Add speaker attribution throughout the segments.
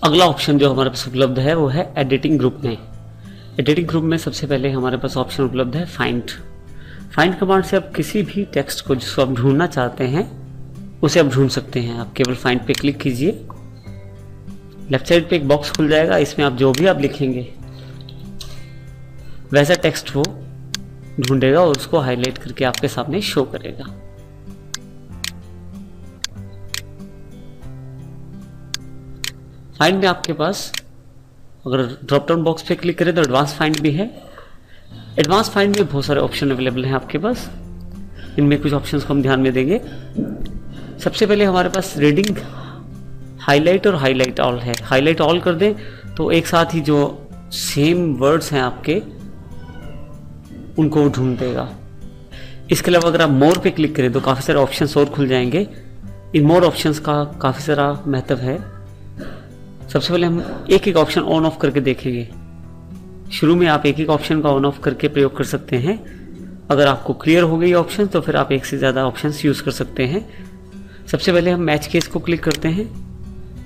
Speaker 1: अगला ऑप्शन जो हमारे पास उपलब्ध है वो है एडिटिंग ग्रुप में। एडिटिंग ग्रुप में सबसे पहले हमारे पास ऑप्शन उपलब्ध है फाइंड। फाइंड कमांड से आप किसी भी टेक्स्ट को जिसको आप ढूंढना चाहते हैं उसे आप ढूंढ सकते हैं। आप केवल फाइंड पे क्लिक कीजिए, लेफ्ट साइड पे एक बॉक्स खुल जाएगा, इसमें आप जो भी आप लिखेंगे वैसा टेक्स्ट वो ढूंढेगा और उसको हाईलाइट करके आपके सामने शो करेगा। फाइंड में आपके पास अगर ड्रॉप डाउन बॉक्स पे क्लिक करें तो एडवांस फाइंड भी है। एडवांस फाइंड में बहुत सारे ऑप्शन अवेलेबल हैं आपके पास। इनमें कुछ ऑप्शंस को हम ध्यान में देंगे। सबसे पहले हमारे पास रीडिंग, हाईलाइट और हाईलाइट ऑल है। हाईलाइट ऑल कर दें तो एक साथ ही जो सेम वर्ड्स हैं आपके उनको ढूंढ देगा। इसके अलावा अगर आप मोर पे क्लिक करें तो काफ़ी सारे ऑप्शंस और खुल जाएंगे। इन मोर ऑप्शंस का काफ़ी सारा महत्व है। सबसे पहले हम एक एक ऑप्शन ऑन ऑफ करके देखेंगे। शुरू में आप एक एक ऑप्शन का ऑन ऑफ करके प्रयोग कर सकते हैं। अगर आपको क्लियर हो गई ऑप्शन तो फिर आप एक से ज़्यादा ऑप्शंस यूज़ कर सकते हैं। सबसे पहले हम मैच केस को क्लिक करते हैं।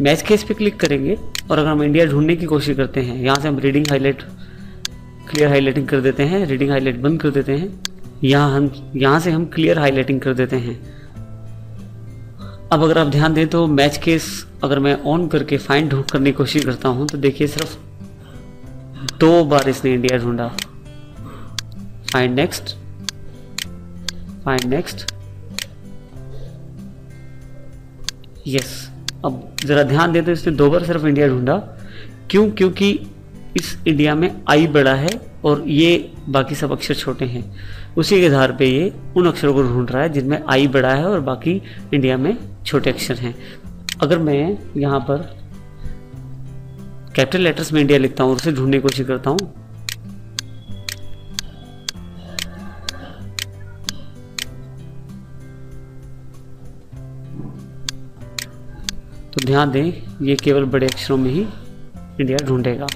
Speaker 1: मैच केस पे क्लिक करेंगे और अगर हम इंडिया ढूंढने की कोशिश करते हैं, यहाँ से हम रीडिंग हाईलाइट, क्लियर हाईलाइटिंग कर देते हैं, रीडिंग हाईलाइट बंद कर देते हैं। यहाँ से हम क्लियर हाईलाइटिंग कर देते हैं। अब अगर आप ध्यान दें तो मैच केस अगर मैं ऑन करके फाइंड करने की कोशिश करता हूँ तो देखिए सिर्फ 2 बार इसने इंडिया ढूंढा। Find next, find next, yes. अब जरा ध्यान दें तो इसने 2 बार सिर्फ इंडिया ढूंढा। क्यों? क्योंकि इस इंडिया में आई बड़ा है और ये बाकी सब अक्षर छोटे हैं। उसी के आधार पे ये उन अक्षरों को ढूंढ रहा है जिनमें आई बड़ा है और बाकी इंडिया में छोटे अक्षर हैं। अगर मैं यहाँ पर कैपिटल लेटर्स में इंडिया लिखता हूँ और उसे ढूंढने की कोशिश करता हूँ तो ध्यान दें ये केवल बड़े अक्षरों में ही इंडिया ढूंढेगा।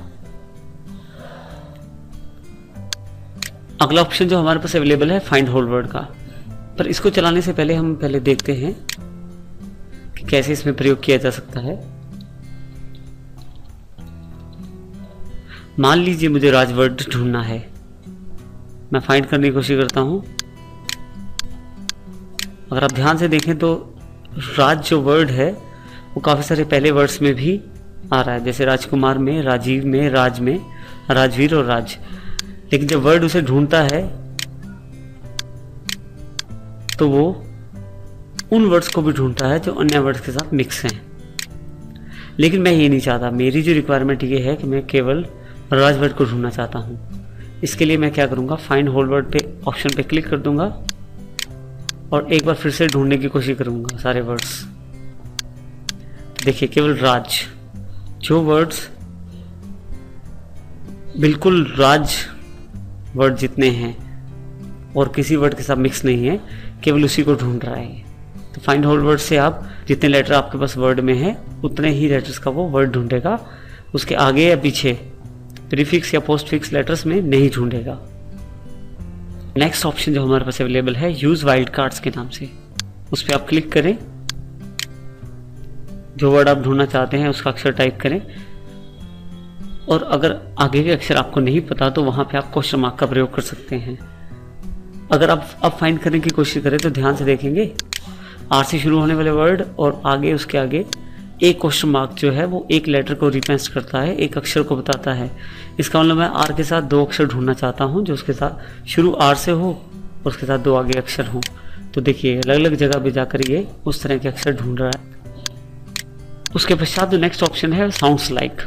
Speaker 1: अगला ऑप्शन जो हमारे पास अवेलेबल है फाइंड होल वर्ड का, पर इसको चलाने से पहले हम पहले देखते हैं कि कैसे इसमें प्रयोग किया जा सकता है। मान लीजिए मुझे राज वर्ड ढूंढना है। मैं फाइंड करने की कोशिश करता हूं। अगर आप ध्यान से देखें तो राज जो वर्ड है वो काफी सारे पहले वर्ड्स में भी आ रहा है, जैसे राजकुमार में, राजीव में, राज में, राजवीर और राज। लेकिन जब वर्ड उसे ढूंढता है तो वो उन वर्ड्स को भी ढूंढता है जो अन्य वर्ड्स के साथ मिक्स हैं। लेकिन मैं ये नहीं चाहता। मेरी जो रिक्वायरमेंट ये है कि मैं केवल राज वर्ड को ढूंढना चाहता हूँ। इसके लिए मैं क्या करूँगा, फाइंड होल वर्ड पे ऑप्शन पे क्लिक कर दूंगा और एक बार फिर से ढूंढने की कोशिश करूँगा सारे वर्ड्स। देखिए केवल राज, जो वर्ड्स बिल्कुल राज वर्ड जितने हैं और किसी वर्ड के साथ मिक्स नहीं है, केवल उसी को ढूंढ रहा है। तो फाइंड होल वर्ड से आप जितने लेटर आपके पास वर्ड में है उतने ही लेटर्स का वो वर्ड ढूंढेगा। उसके आगे या पीछे प्रीफिक्स या पोस्टफिक्स लेटर्स में नहीं ढूंढेगा। नेक्स्ट ऑप्शन जो हमारे पास अवेलेबल है यूज वाइल्ड कार्ड्स के नाम से, उस पर आप क्लिक करें। जो वर्ड आप ढूंढना चाहते हैं उसका अक्षर टाइप करें और अगर आगे के अक्षर आपको नहीं पता तो वहां पे आप क्वेश्चन मार्क का प्रयोग कर सकते हैं। अगर आप अब फाइंड करने की कोशिश करें तो ध्यान से देखेंगे आर से शुरू होने वाले वर्ड और आगे उसके आगे एक क्वेश्चन मार्क जो है वो एक लेटर को रिप्रेजेंट करता है, एक अक्षर को बताता है। इसका मतलब मैं आर के साथ 2 अक्षर ढूंढना चाहता हूँ जो उसके साथ शुरू आर से हो और उसके साथ 2 आगे अक्षर हो। तो देखिए अलग अलग जगह पे जाकर ये उस तरह के अक्षर ढूंढ रहा है। उसके पश्चात जो नेक्स्ट ऑप्शन है साउंड्स लाइक।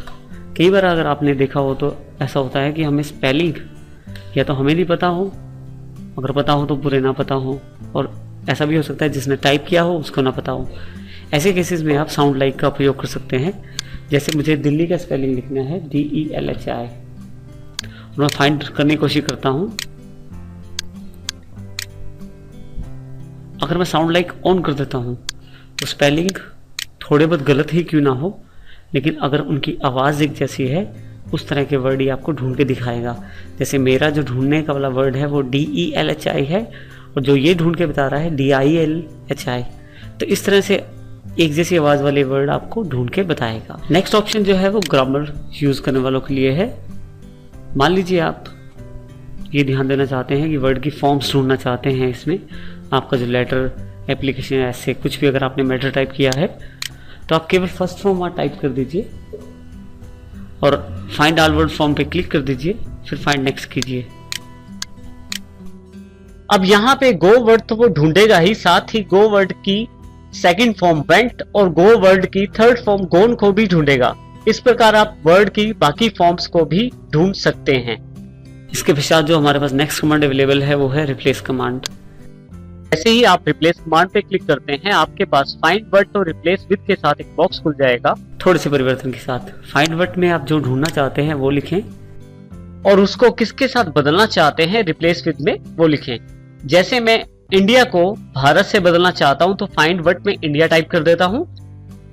Speaker 1: कई बार अगर आपने देखा हो तो ऐसा होता है कि हमें स्पेलिंग या तो हमें नहीं पता हो, अगर पता हो तो पूरे ना पता हो, और ऐसा भी हो सकता है जिसने टाइप किया हो उसको ना पता हो। ऐसे केसेस में आप साउंड लाइक का प्रयोग कर सकते हैं। जैसे मुझे दिल्ली का स्पेलिंग लिखना है DELHI और मैं फाइंड करने की कोशिश करता हूं। अगर मैं साउंड लाइक ऑन कर देता हूं तो स्पेलिंग थोड़े बहुत गलत ही क्यों ना हो, लेकिन अगर उनकी आवाज़ एक जैसी है उस तरह के वर्ड ही आपको ढूंढ के दिखाएगा। जैसे मेरा जो ढूंढने का वाला वर्ड है वो DELHI है और जो ये ढूंढ के बता रहा है DILHI। तो इस तरह से एक जैसी आवाज वाले वर्ड आपको ढूंढ के बताएगा। नेक्स्ट ऑप्शन जो है वो ग्रामर यूज करने वालों के लिए है। मान लीजिए आप ये ध्यान देना चाहते हैं कि वर्ड की फॉर्म्स ढूंढना चाहते हैं, इसमें आपका जो लेटर, एप्लीकेशन, ऐसे कुछ भी अगर आपने मैटर टाइप किया है तो आप केवल फर्स्ट फॉर्म वहाँ टाइप कर दीजिए और फाइंड ऑल वर्ड फॉर्म पे क्लिक कर दीजिए, फिर फाइंड नेक्स्ट कीजिए। अब यहाँ पे गो वर्ड तो वो ढूंढेगा ही, साथ ही गो वर्ड की सेकंड फॉर्म वेंट और गो वर्ड की थर्ड फॉर्म गोन को भी ढूंढेगा। इस प्रकार आप वर्ड की बाकी फॉर्म्स को भी ढूंढ सकते हैं। इसके पश्चात जो हमारे पास नेक्स्ट कमांड अवेलेबल है वो है रिप्लेस कमांड। जैसे ही आप रिप्लेस कमांड पे क्लिक करते हैं आपके पास फाइंड वर्ड तो रिप्लेस विद के साथ एक बॉक्स खुल जाएगा थोड़े से परिवर्तन के साथ। फाइंड वर्ड में आप जो ढूंढना चाहते हैं वो लिखें और उसको किसके साथ बदलना चाहते हैं रिप्लेस विद में वो लिखें। जैसे मैं इंडिया को भारत से बदलना चाहता हूं तो फाइंड वर्ड में इंडिया टाइप कर देता हूं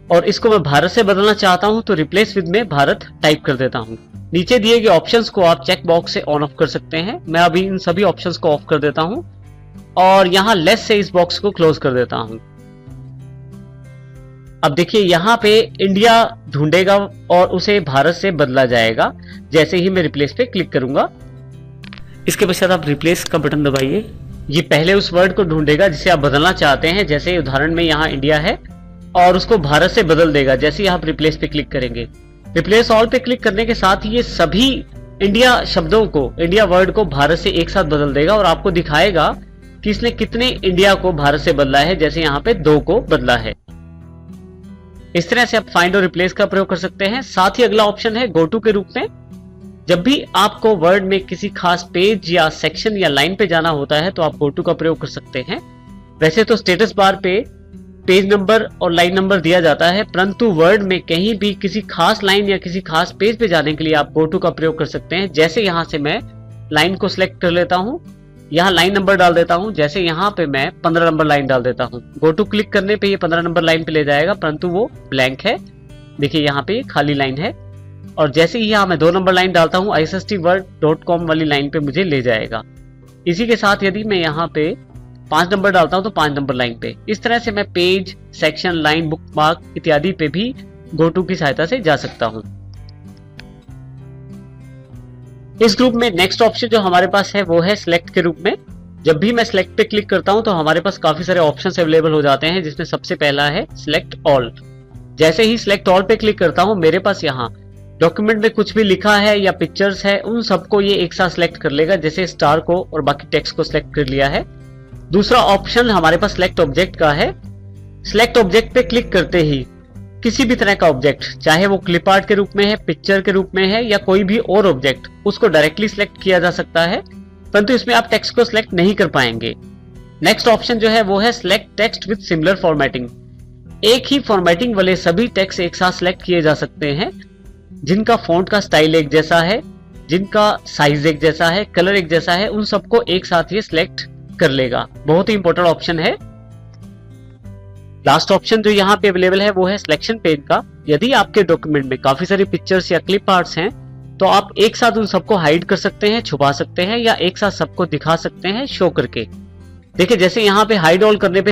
Speaker 1: और इसको मैं भारत से बदलना चाहता हूं तो रिप्लेस विद में भारत टाइप कर देता हूं। नीचे दिए गए ऑप्शंस को आप चेक बॉक्स से ऑन ऑफ कर सकते हैं। मैं अभी इन सभी ऑप्शंस को ऑफ कर देता हूं और यहां लेस से इस बॉक्स को क्लोज कर देता हूं। अब देखिए यहां पे इंडिया ढूंढेगा और उसे भारत से बदला जाएगा जैसे ही मैं रिप्लेस पे क्लिक करूंगा। इसके पश्चात आप रिप्लेस का बटन दबाइए। ये पहले उस वर्ड को ढूंढेगा जिसे आप बदलना चाहते हैं, जैसे उदाहरण में यहाँ इंडिया है, और उसको भारत से बदल देगा जैसे ही आप रिप्लेस पे क्लिक करेंगे। रिप्लेस ऑल पे क्लिक करने के साथ ये सभी इंडिया शब्दों को, इंडिया वर्ड को भारत से एक साथ बदल देगा और आपको दिखाएगा कि इसने कितने इंडिया को भारत से बदला है, जैसे यहाँ पे 2 को बदला है। इस तरह से आप फाइंड और रिप्लेस का प्रयोग कर सकते हैं। साथ ही अगला ऑप्शन है गो टू के रूप में। जब भी आपको वर्ड में किसी खास पेज या सेक्शन या लाइन पे जाना होता है तो आप गो टू का प्रयोग कर सकते हैं। वैसे तो स्टेटस बार पे पेज नंबर और लाइन नंबर दिया जाता है, परंतु वर्ड में कहीं भी किसी खास लाइन या किसी खास पेज पे जाने के लिए आप गो टू का प्रयोग कर सकते हैं। जैसे यहाँ से मैं लाइन को सिलेक्ट कर लेता हूँ, यहाँ लाइन नंबर डाल देता हूँ, जैसे यहाँ पे मैं 15 नंबर लाइन डाल देता हूँ। गो टू क्लिक करने पे ये 15 नंबर लाइन पे ले जाएगा, परंतु वो ब्लैंक है। देखिए यहाँ पे खाली लाइन है और जैसे ही यहाँ मैं 2 नंबर लाइन डालता हूँ isstword.com वाली लाइन पे मुझे ले जाएगा। इसी के साथ यदि मैं यहाँ पे 5 नंबर डालता हूँ तो 5 नंबर लाइन पे। इस तरह से मैं पेज, सेक्शन, लाइन, बुकमार्क इत्यादि पे भी गो टू की सहायता से जा सकता हूँ। इस ग्रुप में नेक्स्ट ऑप्शन जो हमारे पास है वो है सिलेक्ट के रूप में। जब भी मैं सिलेक्ट पे क्लिक करता हूं तो हमारे पास काफी सारे ऑप्शंस अवेलेबल हो जाते हैं, जिसमें सबसे पहला है सिलेक्ट ऑल। जैसे ही सिलेक्ट ऑल पे क्लिक करता हूं मेरे पास यहाँ डॉक्यूमेंट में कुछ भी लिखा है या पिक्चर्स है उन सबको ये एक साथ सिलेक्ट कर लेगा, जैसे स्टार को और बाकी टेक्स्ट को सिलेक्ट कर लिया है। दूसरा ऑप्शन हमारे पास सिलेक्ट ऑब्जेक्ट का है। सिलेक्ट ऑब्जेक्ट पे क्लिक करते ही किसी भी तरह का ऑब्जेक्ट, चाहे वो क्लिप आर्ट के रूप में है, पिक्चर के रूप में है या कोई भी और ऑब्जेक्ट, उसको डायरेक्टली सिलेक्ट किया जा सकता है, परंतु इसमें आप टेक्स्ट को सिलेक्ट नहीं कर पाएंगे। नेक्स्ट ऑप्शन जो है वो है select text with similar formatting. एक ही फॉर्मेटिंग वाले सभी टेक्स्ट एक साथ सिलेक्ट किए जा सकते हैं, जिनका फॉन्ट का स्टाइल एक जैसा है, जिनका साइज एक जैसा है, कलर एक जैसा है, उन सबको एक साथ ये सिलेक्ट कर लेगा। बहुत ही इंपॉर्टेंट ऑप्शन है। लास्ट ऑप्शन जो यहाँ पे अवेलेबल है वो है सिलेक्शन पेज का। यदि आपके डॉक्यूमेंट में काफी सारी पिक्चर्स या क्लिप आर्ट्स हैं तो आप एक साथ उन सबको हाइड कर सकते हैं, छुपा सकते हैं या एक साथ सबको दिखा सकते हैं शो करके। देखिए जैसे यहाँ पे हाइड ऑल करने पे